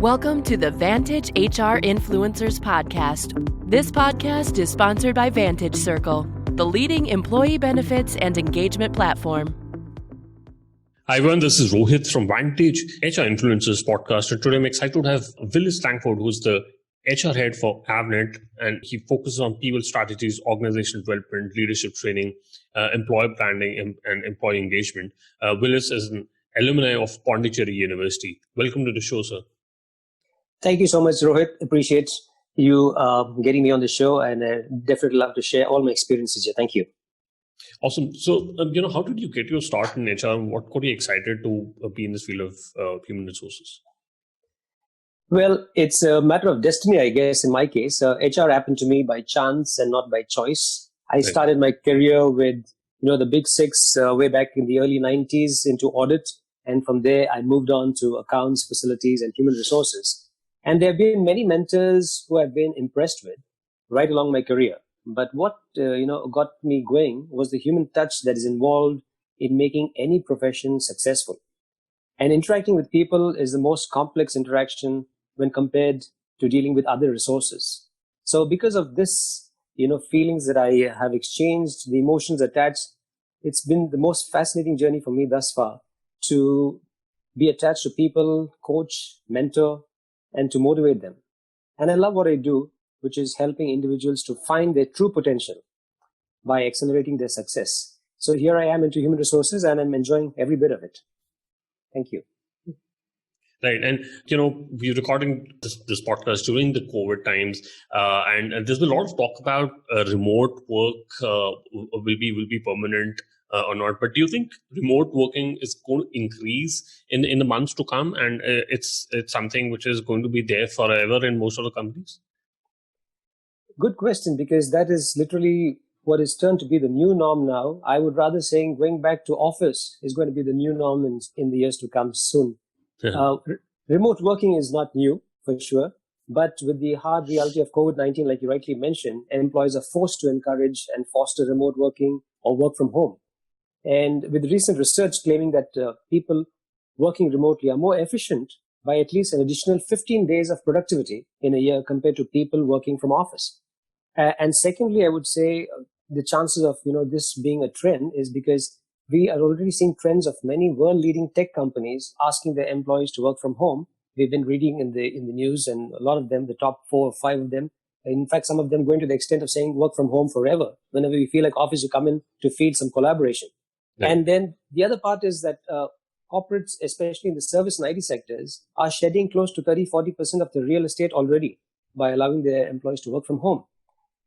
Welcome to the Vantage HR Influencers Podcast. This podcast is sponsored by Vantage Circle, the leading employee benefits and engagement platform. Hi everyone, this is Rohit from Vantage HR Influencers Podcast, and today I'm excited to have Willis Langford, who's the HR head for Avnet, and he focuses on people strategies, organizational development, leadership training, employer branding, and employee engagement. Willis is an alumni of Pondicherry University. Welcome to the show, sir. Thank you so much, Rohit. Appreciate you getting me on the show, and definitely love to share all my experiences here. Thank you. Awesome. So, how did you get your start in HR? What got you excited to be in this field of human resources? Well, it's a matter of destiny, I guess, in my case. HR happened to me by chance and not by choice. I started my career with, the big six way back in the early 90s into audit. And from there, I moved on to accounts, facilities, and human resources. And there have been many mentors who I've been impressed with right along my career. But what, got me going was the human touch that is involved in making any profession successful. And interacting with people is the most complex interaction when compared to dealing with other resources. So because of this, feelings that I have exchanged, the emotions attached, it's been the most fascinating journey for me thus far to be attached to people, coach, mentor, and to motivate them. And I love what I do, which is helping individuals to find their true potential by accelerating their success. So here I am into human resources, and I'm enjoying every bit of it. Thank you. Right. And, we're recording this podcast during the COVID times, and there's been a lot of talk about remote work will be permanent or not. But do you think remote working is going to increase in the months to come, and it's something which is going to be there forever in most of the companies? Good question, because that is literally what is turned to be the new norm now. I would rather say going back to office is going to be the new norm in the years to come soon. Yeah. Remote working is not new, for sure. But with the hard reality of COVID-19, like you rightly mentioned, employees are forced to encourage and foster remote working or work from home. And with recent research claiming that people working remotely are more efficient by at least an additional 15 days of productivity in a year compared to people working from office. And secondly, I would say the chances of, this being a trend is because we are already seeing trends of many world-leading tech companies asking their employees to work from home. We've been reading in the news, and a lot of them, the top 4 or 5 of them, in fact, some of them going to the extent of saying work from home forever. Whenever we feel like office, you come in to feel some collaboration. Right. And then the other part is that corporates, especially in the service and IT sectors, are shedding close to 30-40% of the real estate already by allowing their employees to work from home.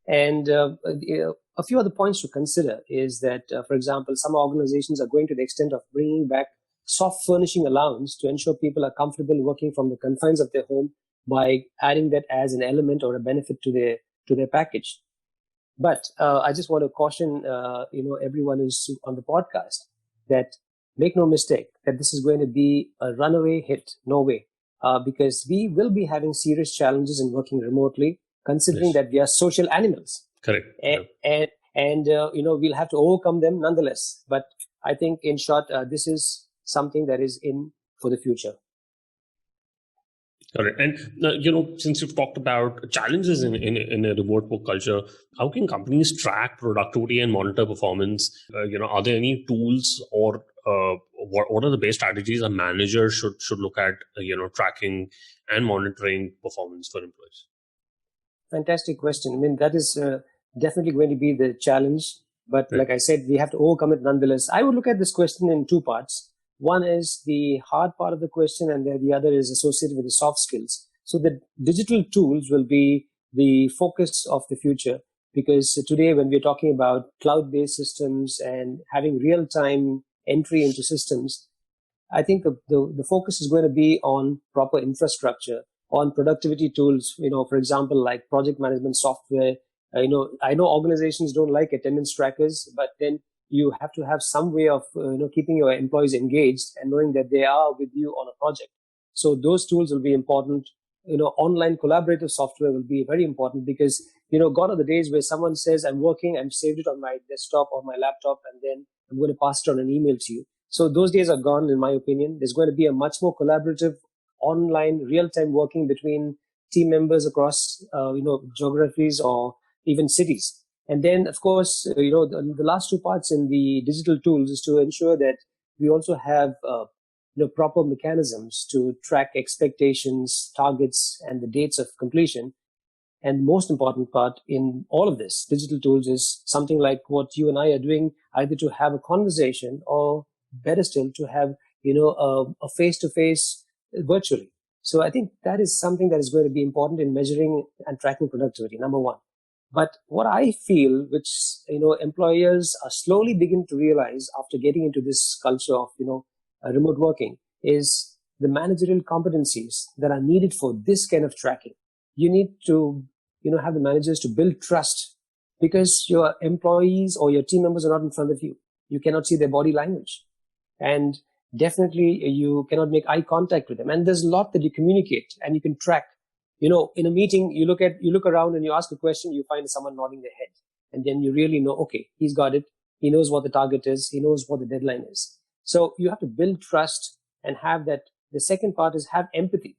And a few other points to consider is that, for example, some organizations are going to the extent of bringing back soft furnishing allowance to ensure people are comfortable working from the confines of their home by adding that as an element or a benefit to their package. But I just want to caution, everyone who's on the podcast that make no mistake that this is going to be a runaway hit. No way. Because we will be having serious challenges in working remotely, considering that we are social animals. Correct. And we'll have to overcome them nonetheless. But I think, in short, this is something that is in for the future. Got it. And, since you've talked about challenges in a remote work culture, how can companies track productivity and monitor performance? Are there any tools or what are the best strategies a manager should look at, tracking and monitoring performance for employees? Fantastic question. I mean, that is definitely going to be the challenge. But like I said, we have to overcome it nonetheless. I would look at this question in 2 parts. One is the hard part of the question, and the other is associated with the soft skills. So the digital tools will be the focus of the future, because today when we're talking about cloud-based systems and having real-time entry into systems, I think the focus is going to be on proper infrastructure, on productivity tools, for example, like project management software. I know organizations don't like attendance trackers, but then you have to have some way of keeping your employees engaged and knowing that they are with you on a project. So those tools will be important. Online collaborative software will be very important, because gone are the days where someone says, I'm working, I'm saved it on my desktop or my laptop, and then I'm going to pass it on an email to you. So those days are gone, in my opinion. There's going to be a much more collaborative online real-time working between team members across, geographies or even cities. And then, of course, the last two parts in the digital tools is to ensure that we also have, proper mechanisms to track expectations, targets, and the dates of completion. And the most important part in all of this digital tools is something like what you and I are doing, either to have a conversation or better still to have, a face-to-face virtually. So I think that is something that is going to be important in measuring and tracking productivity, number one. But what I feel, which, employers are slowly beginning to realize after getting into this culture of, remote working, is the managerial competencies that are needed for this kind of tracking. You need to, have the managers to build trust, because your employees or your team members are not in front of you. You cannot see their body language. And definitely you cannot make eye contact with them. And there's a lot that you communicate and you can track. In a meeting, you look around and you ask a question, you find someone nodding their head. And then you really know, okay, he's got it. He knows what the target is. He knows what the deadline is. So you have to build trust and have that. The second part is have empathy.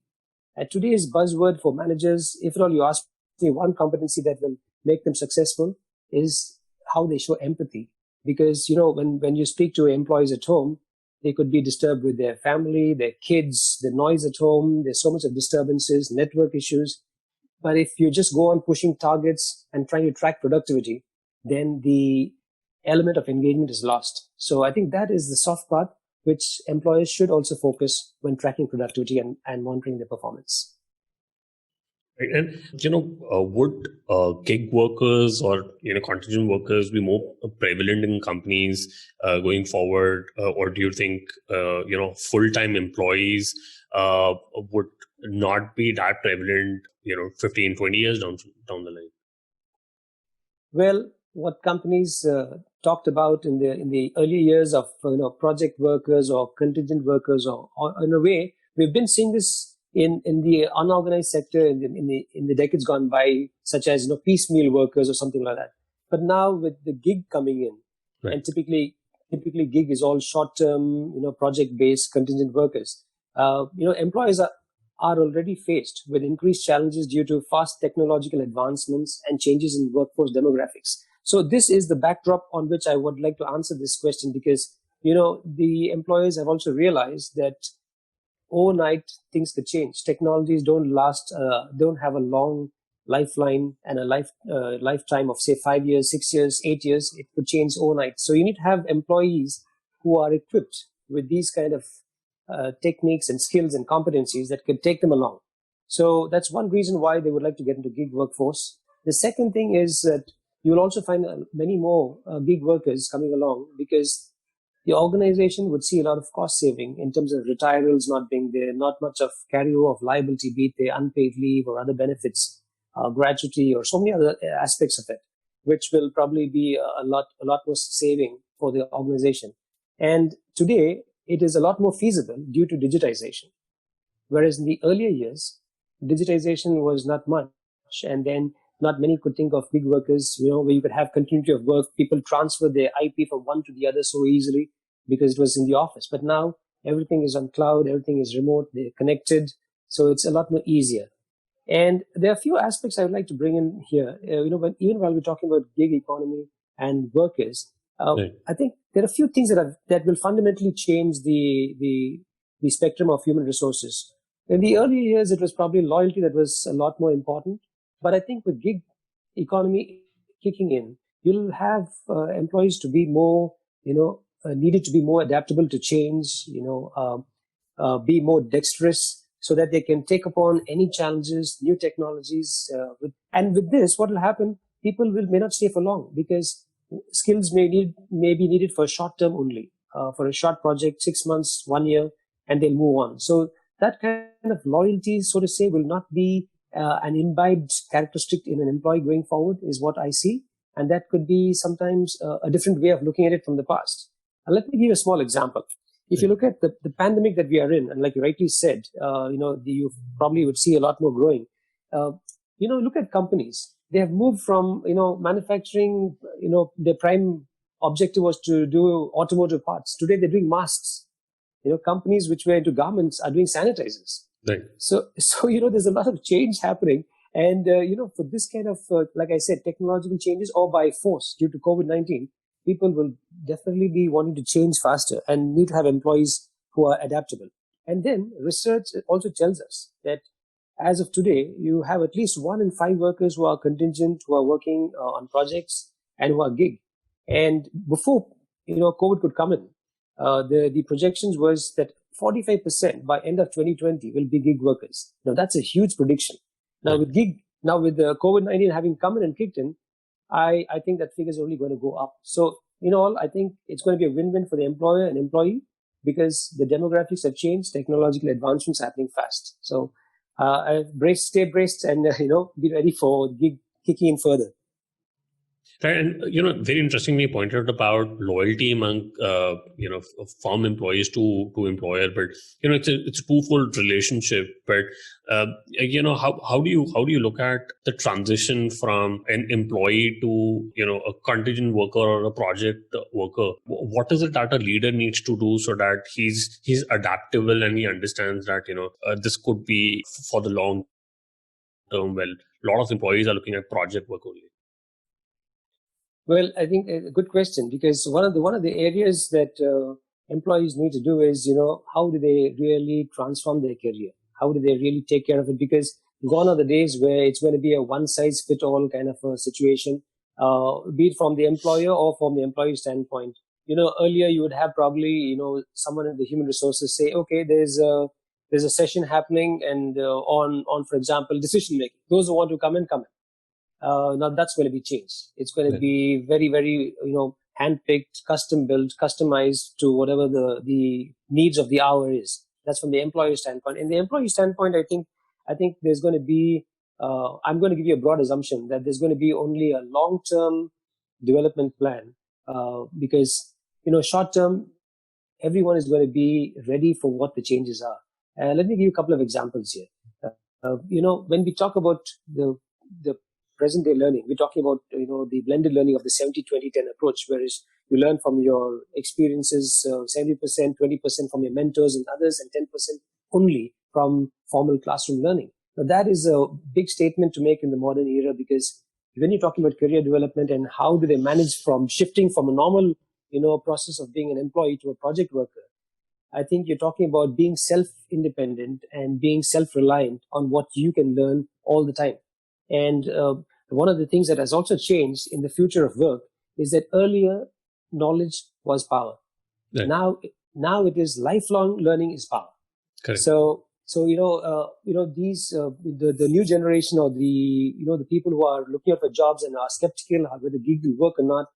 Today's buzzword for managers, if at all you ask me one competency that will make them successful, is how they show empathy. Because, when you speak to employees at home, they could be disturbed with their family, their kids, the noise at home. There's so much of disturbances, network issues. But if you just go on pushing targets and trying to track productivity, then the element of engagement is lost. So I think that is the soft part, which employers should also focus when tracking productivity and monitoring their performance. Right. And, would gig workers or, contingent workers be more prevalent in companies going forward? Or do you think, full-time employees would not be that prevalent, 15, 20 years down the line? Well, what companies talked about in the early years of, project workers or contingent workers, or in a way, we've been seeing this in the unorganized sector in the decades gone by, such as, piecemeal workers or something like that. But now with the gig coming in, right, and typically gig is all short-term, project-based contingent workers. Employers are already faced with increased challenges due to fast technological advancements and changes in workforce demographics. So this is the backdrop on which I would like to answer this question, because, the employers have also realized that overnight things could change. Technologies don't have a long lifeline and a lifetime of, say, 5 years, 6 years, 8 years. It could change overnight. So you need to have employees who are equipped with these kind of techniques and skills and competencies that could take them along. So that's one reason why they would like to get into gig workforce. The second thing is that you will also find many more gig workers coming along, because the organization would see a lot of cost saving in terms of retirals not being there, not much of carryover of liability, be it the unpaid leave or other benefits, gratuity, or so many other aspects of it, which will probably be a lot more saving for the organization. And today, it is a lot more feasible due to digitization. Whereas in the earlier years, digitization was not much, and then not many could think of gig workers, where you could have continuity of work. People transfer their IP from one to the other so easily because it was in the office. But now everything is on cloud, everything is remote, they're connected. So it's a lot more easier. And there are a few aspects I would like to bring in here. Even while we're talking about gig economy and workers, right, I think there are a few things that will fundamentally change the spectrum of human resources. In the early years, it was probably loyalty that was a lot more important. But I think with gig economy kicking in, you'll have employees to be more, needed to be more adaptable to change, be more dexterous so that they can take upon any challenges, new technologies. And with this, what will happen? People may not stay for long, because skills may be needed for a short term only, for a short project, 6 months, 1 year, and they'll move on. So that kind of loyalty, so to say, will not be an imbibed characteristic in an employee going forward, is what I see. And that could be sometimes a different way of looking at it from the past. Let me give you a small example. If you look at the pandemic that we are in, and like you rightly said, you probably would see a lot more growing. Look at companies. They have moved from, manufacturing, their prime objective was to do automotive parts. Today they're doing masks. Companies which were into garments are doing sanitizers. Right. So there's a lot of change happening. And, for this kind of, like I said, technological changes or by force due to COVID-19, people will definitely be wanting to change faster and need to have employees who are adaptable. And then research also tells us that as of today, you have at least 1 in 5 workers who are contingent, who are working on projects and who are gig. And before, COVID could come in, the projections was that 45% by end of 2020 will be gig workers. Now that's a huge prediction. Now with the COVID-19 having come in and kicked in, I think that figure is only going to go up. So, I think it's going to be a win-win for the employer and employee because the demographics have changed, technological advancements happening fast. So, stay braced and, be ready for gig kicking in further. Right, and very interestingly pointed out about loyalty among firm employees to employer, but it's a twofold relationship. But how do you look at the transition from an employee to a contingent worker or a project worker? What is it that a leader needs to do so that he's adaptable and he understands that this could be for the long term? Well, a lot of employees are looking at project work only. Well, I think a good question, because one of the areas that employees need to do is, how do they really transform their career? How do they really take care of it? Because gone are the days where it's going to be a one-size-fit-all kind of a situation, be it from the employer or from the employee standpoint. Earlier you would have probably, someone in the human resources say, okay, there's a session happening and on, for example, decision making. Those who want to come in. Now that's going to be changed. It's going to be very, very, hand-picked, custom-built, customized to whatever the needs of the hour is. That's from the employee standpoint. In the employee standpoint, I think there's going to be, I'm going to give you a broad assumption that there's going to be only a long-term development plan, because, short-term, everyone is going to be ready for what the changes are. Let me give you a couple of examples here. When we talk about the present day learning, we're talking about, the blended learning of the 70-20-10 approach, whereas you learn from your experiences, 70%, 20% from your mentors and others, and 10% only from formal classroom learning. Now that is a big statement to make in the modern era, because when you're talking about career development and how do they manage from shifting from a normal, process of being an employee to a project worker, I think you're talking about being self-independent and being self-reliant on what you can learn all the time. And one of the things that has also changed in the future of work is that earlier knowledge was power. Right. Now it is lifelong learning is power. Correct. So these the new generation, or the people who are looking out for jobs and are skeptical whether gig will work or not.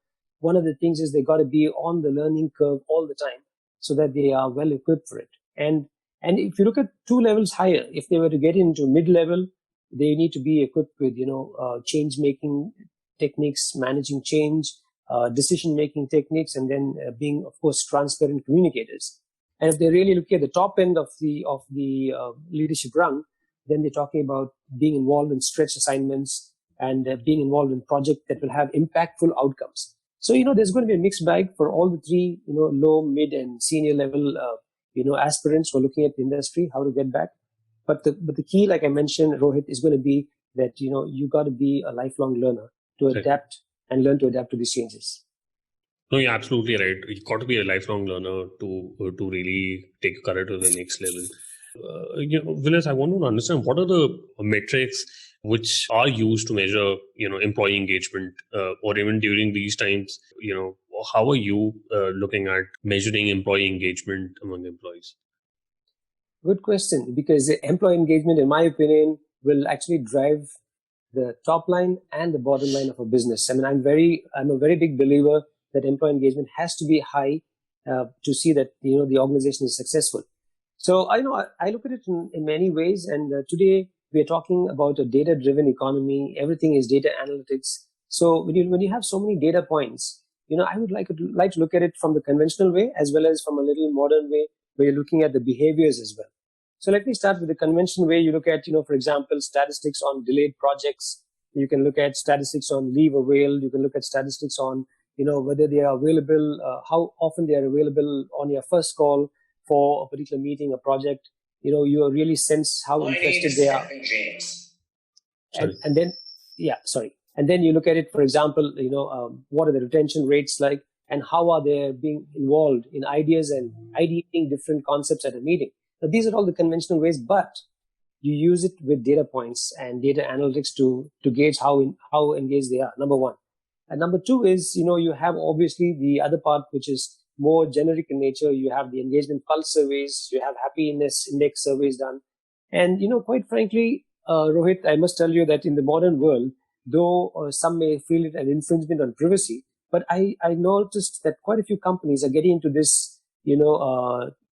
One of the things is they got to be on the learning curve all the time so that they are well equipped for it. And if you look at 2 levels higher, if they were to get into mid-level, they need to be equipped with, change-making techniques, managing change, decision-making techniques, and then being, of course, transparent communicators. And if they're really looking at the top end of the leadership rung, then they're talking about being involved in stretch assignments and being involved in projects that will have impactful outcomes. So, there's going to be a mixed bag for all the 3, low, mid, and senior level, aspirants who are looking at the industry, how to get back. But the key, like I mentioned, Rohit, is going to be that, you got to be a lifelong learner to adapt and learn to adapt to these changes. No, you're absolutely right. You got to be a lifelong learner to really take your career to the next level. Willis, I want to understand, what are the metrics which are used to measure, employee engagement, or even during these times, how are you looking at measuring employee engagement among employees? Good question, because employee engagement, in my opinion, will actually drive the top line and the bottom line of a business. I mean, I'm a very big believer that employee engagement has to be high to see that the organization is successful. So I look at it in many ways, and today we are talking about a data-driven economy. Everything is data analytics. So when you have so many data points, I would like to look at it from the conventional way as well as from a little modern way, where you're looking at the behaviors as well. So let me start with the conventional way. You look at, for example, statistics on delayed projects. You can look at statistics on leave availed. You can look at statistics on, whether they are available, how often they are available on your first call for a particular meeting, a project. you really sense how interested they are. Sorry. And then, and then you look at it, for example, what are the retention rates like, and how are they being involved in ideas and ideating different concepts at a meeting. Now, these are all the conventional ways, but you use it with data points and data analytics to gauge how engaged they are, number one. And number two is, you have obviously the other part, which is more generic in nature. You have the engagement pulse surveys, you have happiness index surveys done. And, quite frankly, Rohit, I must tell you that in the modern world, though some may feel it an infringement on privacy, but I noticed that quite a few companies are getting into this,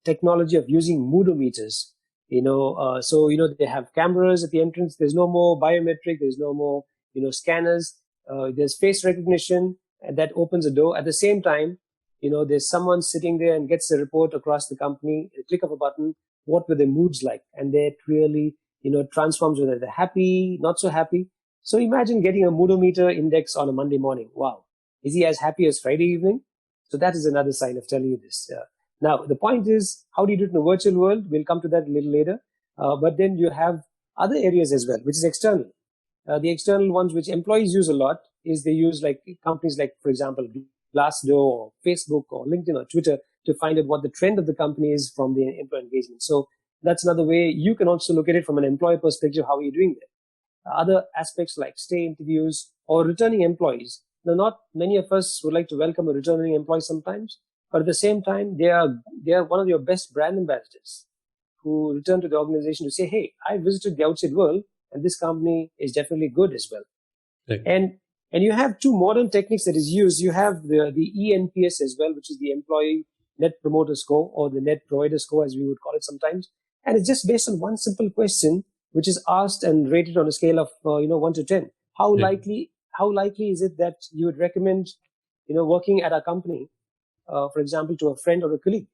technology of using moodometers. They have cameras at the entrance. There's no more biometric. There's no more, scanners. There's face recognition, and that opens a door. At the same time, there's someone sitting there and gets a report across the company, a click of a button. What were their moods like? And that really, transforms whether they're happy, not so happy. So imagine getting a moodometer index on a Monday morning. Wow. Is he as happy as Friday evening? So that is another sign of telling you this. Now, the point is, how do you do it in a virtual world? We'll come to that a little later. But then you have other areas as well, which is external. The external ones which employees use a lot is they use like companies like, for example, Glassdoor or Facebook or LinkedIn or Twitter to find out what the trend of the company is from the employee engagement. So that's another way you can also look at it from an employer perspective. How are you doing there? Other aspects like stay interviews or returning employees. Now, not many of us would like to welcome a returning employee sometimes, but at the same time, they are one of your best brand ambassadors who return to the organization to say, hey, I visited the outside world and this company is definitely good as well. Right. And you have two modern techniques that is used. You have the ENPS as well, which is the Employee Net Promoter Score or the Net Provider Score, as we would call it sometimes. And it's just based on one simple question, which is asked and rated on a scale of 1 to 10. How likely is it that you would recommend working at a company, for example, to a friend or a colleague?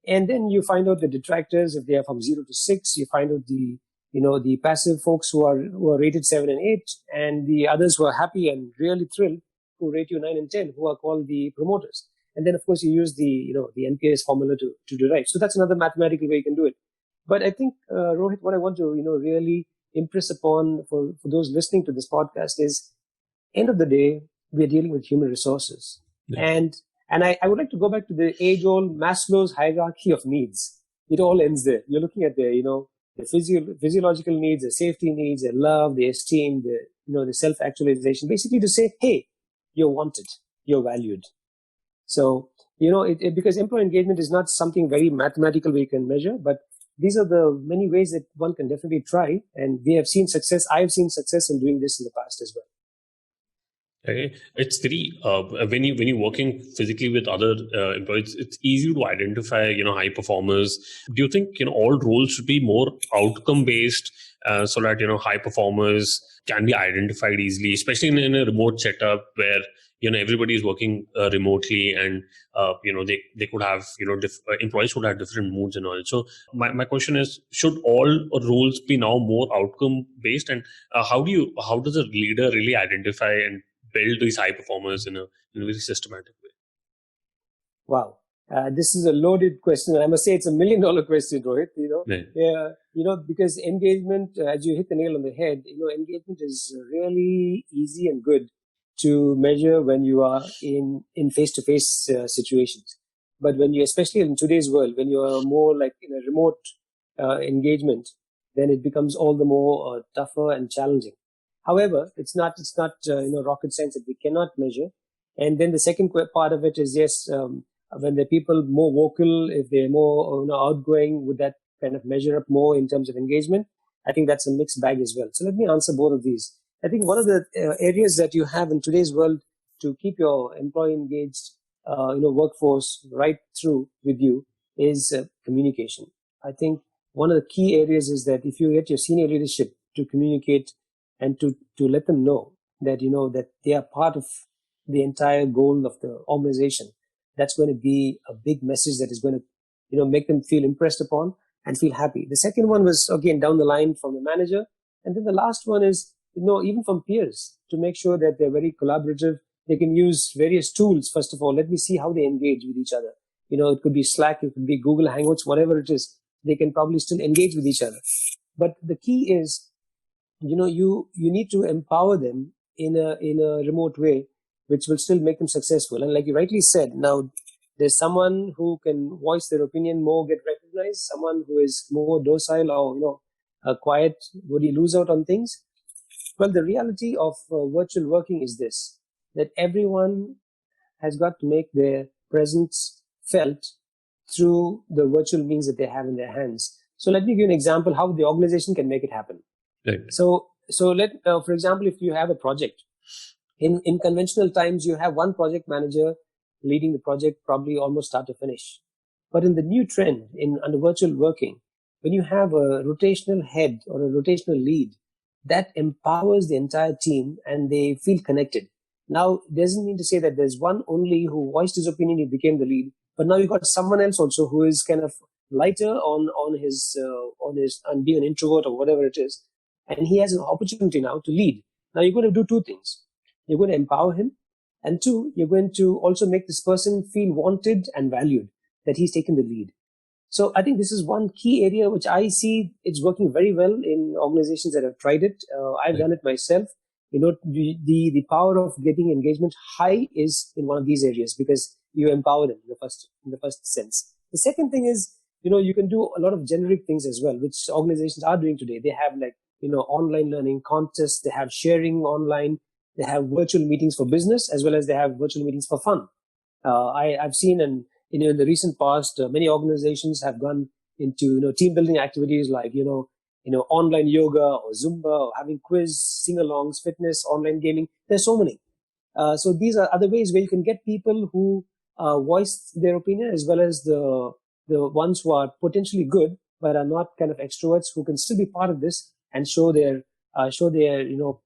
And then you find out the detractors, if they are from 0 to 6. You find out the passive folks who are rated 7 and 8, and the others who are happy and really thrilled who rate you 9 and 10, who are called the promoters. And then, of course, you use the NPS formula to derive. So that's another mathematical way you can do it. But I think, Rohit, what I want to, really impress upon for those listening to this podcast is, end of the day, we are dealing with human resources. Yeah. And I would like to go back to the age-old Maslow's hierarchy of needs. It all ends there. You're looking at the physiological needs, the safety needs, the love, the esteem, the self-actualization, basically to say, hey, you're wanted, you're valued. So, because employee engagement is not something very mathematical we can measure, but these are the many ways that one can definitely try. And we have seen success. I've seen success in doing this in the past as well. Okay. It's very when you're working physically with other employees, it's easy to identify high performers. Do you think all roles should be more outcome based so that high performers can be identified easily, especially in a remote setup where everybody is working remotely and they could have employees would have different moods and all. So my question is, should all roles be now more outcome based, and how does a leader really identify and build these high performers in a very systematic way? Wow. This is a loaded question. I must say it's $1 million question, Rohit. Because engagement, as you hit the nail on the head, engagement is really easy and good to measure when you are in face-to-face situations. But when you, especially in today's world, when you are more like in a remote engagement, then it becomes all the more tougher and challenging. However, it's not rocket science that we cannot measure. And then the second part of it is, yes, when the people more vocal, if they're more outgoing, would that kind of measure up more in terms of engagement? I think that's a mixed bag as well. So let me answer both of these. I think one of the areas that you have in today's world to keep your employee engaged, workforce right through with you is communication. I think one of the key areas is that if you get your senior leadership to communicate and to let them know that, that they are part of the entire goal of the organization, that's going to be a big message that is going to, make them feel impressed upon and feel happy. The second one was, again, down the line from the manager. And then the last one is, even from peers, to make sure that they're very collaborative. They can use various tools. First of all, let me see how they engage with each other. It could be Slack, it could be Google Hangouts, whatever it is. they can probably still engage with each other. But the key is, you need to empower them in a remote way, which will still make them successful. And like you rightly said, now there's someone who can voice their opinion more, get recognized, someone who is more docile or, quiet. Would he lose out on things? Well, the reality of virtual working is this, that everyone has got to make their presence felt through the virtual means that they have in their hands. So let me give you an example how the organization can make it happen. Right. So for example, if you have a project, in conventional times, you have one project manager leading the project probably almost start to finish. But in the new trend under virtual working, when you have a rotational head or a rotational lead, that empowers the entire team and they feel connected. Now, it doesn't mean to say that there's one only who voiced his opinion, he became the lead, but now you've got someone else also who is kind of lighter on his and be an introvert or whatever it is, and he has an opportunity now to lead. Now you're going to do two things. You're going to empower him, and two, you're going to also make this person feel wanted and valued, that he's taken the lead. So I think this is one key area which I see it's working very well in organizations that have tried it. I've done it myself. The power of getting engagement high is in one of these areas because you empower them in the first sense. The second thing is, you can do a lot of generic things as well, which organizations are doing today. They have online learning contests, they have sharing online, they have virtual meetings for business as well as they have virtual meetings for fun. I've seen in the recent past, many organizations have gone into team building activities like online yoga or Zumba or having quiz, sing-alongs, fitness, online gaming. There's so many. So these are other ways where you can get people who voice their opinion as well as the ones who are potentially good but are not kind of extroverts who can still be part of this and show their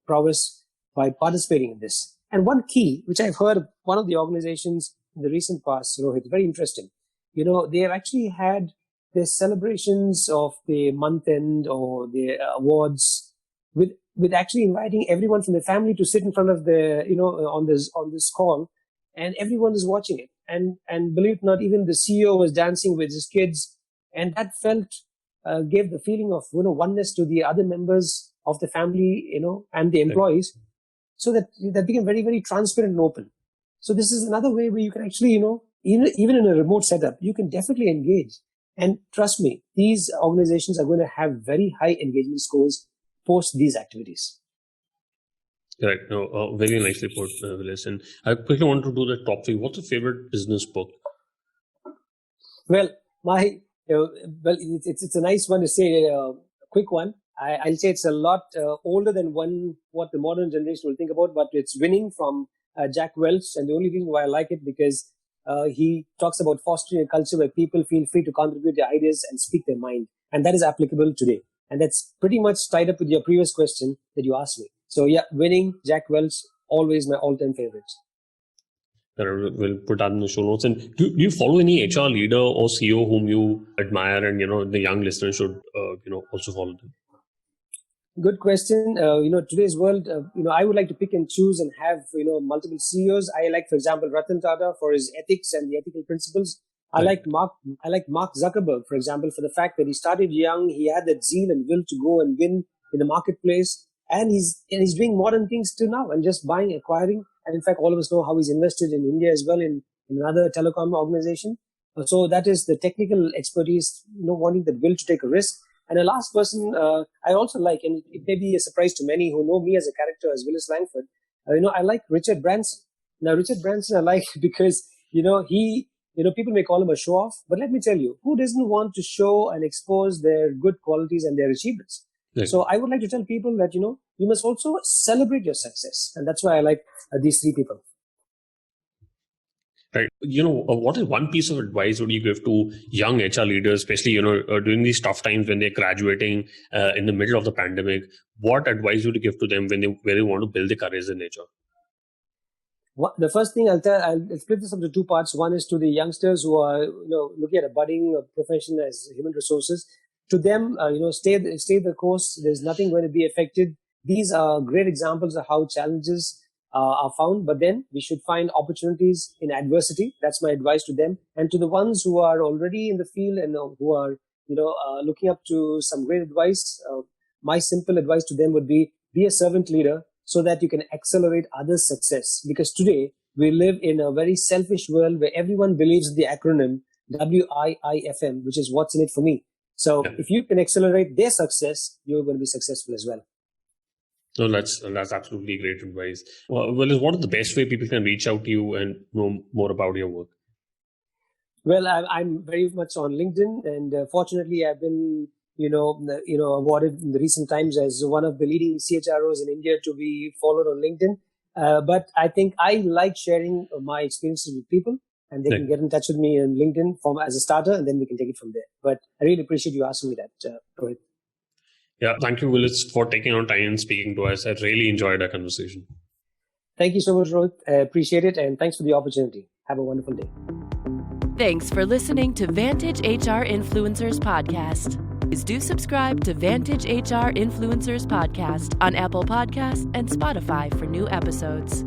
prowess by participating in this. And one key, which I've heard of one of the organizations in the recent past, Rohit, very interesting. They have actually had their celebrations of the month end or the awards with actually inviting everyone from the family to sit in front of the, on this call, and everyone is watching it. And believe it or not, even the CEO was dancing with his kids, and that gave the feeling of, oneness to the other members of the family, and the employees. So that became very, very transparent and open. So this is another way where you can actually, even in a remote setup, you can definitely engage. And trust me, these organizations are going to have very high engagement scores post these activities. Correct. No, very nicely put, Willis. And I quickly want to do the top three. What's your favorite business book? Well, it's a nice one to say, a quick one. I'll say it's a lot older than what the modern generation will think about, but it's Winning from Jack Welch. And the only reason why I like it because he talks about fostering a culture where people feel free to contribute their ideas and speak their mind. And that is applicable today. And that's pretty much tied up with your previous question that you asked me. So yeah, Winning, Jack Welch, always my all-time favorites. We'll put that in the show notes. And do you follow any HR leader or CEO whom you admire, and the young listeners should also follow them? Good question. Today's world, I would like to pick and choose and have, multiple CEOs. I like, for example, Ratan Tata for his ethics and the ethical principles. I like Mark Zuckerberg, for example, for the fact that he started young. He had that zeal and will to go and win in the marketplace. And he's doing modern things till now and just buying, acquiring. And in fact, all of us know how he's invested in India as well in another telecom organization. So that is the technical expertise, wanting the will to take a risk. And a last person I also like, and it may be a surprise to many who know me as a character as Willis Langford, I like Richard Branson. Now, Richard Branson I like because, people may call him a show-off, but let me tell you, who doesn't want to show and expose their good qualities and their achievements? Right. So I would like to tell people that, you must also celebrate your success. And that's why I like these three people. Right. What is one piece of advice would you give to young HR leaders, especially, during these tough times when they're graduating in the middle of the pandemic? What advice would you give to them where they want to build their careers in HR? The first thing I'll split this up into two parts. One is to the youngsters who are, looking at a budding profession as human resources. To them, stay the course. There's nothing going to be affected. These are great examples of how challenges are found, but then we should find opportunities in adversity. That's my advice to them. And to the ones who are already in the field and who are looking up to some great advice, my simple advice to them would be a servant leader so that you can accelerate others' success. Because today we live in a very selfish world where everyone believes in the acronym WIIFM, which is what's in it for me. So if you can accelerate their success, you're going to be successful as well. No, that's absolutely great advice. Well, what is the best way people can reach out to you and know more about your work? Well, I'm very much on LinkedIn, and fortunately, I've been, awarded in the recent times as one of the leading CHROs in India to be followed on LinkedIn. But I think I like sharing my experiences with people, and they can get in touch with me on LinkedIn as a starter, and then we can take it from there. But I really appreciate you asking me that, Rohit. Yeah, thank you, Willis, for taking our time and speaking to us. I really enjoyed our conversation. Thank you so much, Rohit. I appreciate it, and thanks for the opportunity. Have a wonderful day. Thanks for listening to Vantage HR Influencers Podcast. Please do subscribe to Vantage HR Influencers Podcast on Apple Podcasts and Spotify for new episodes.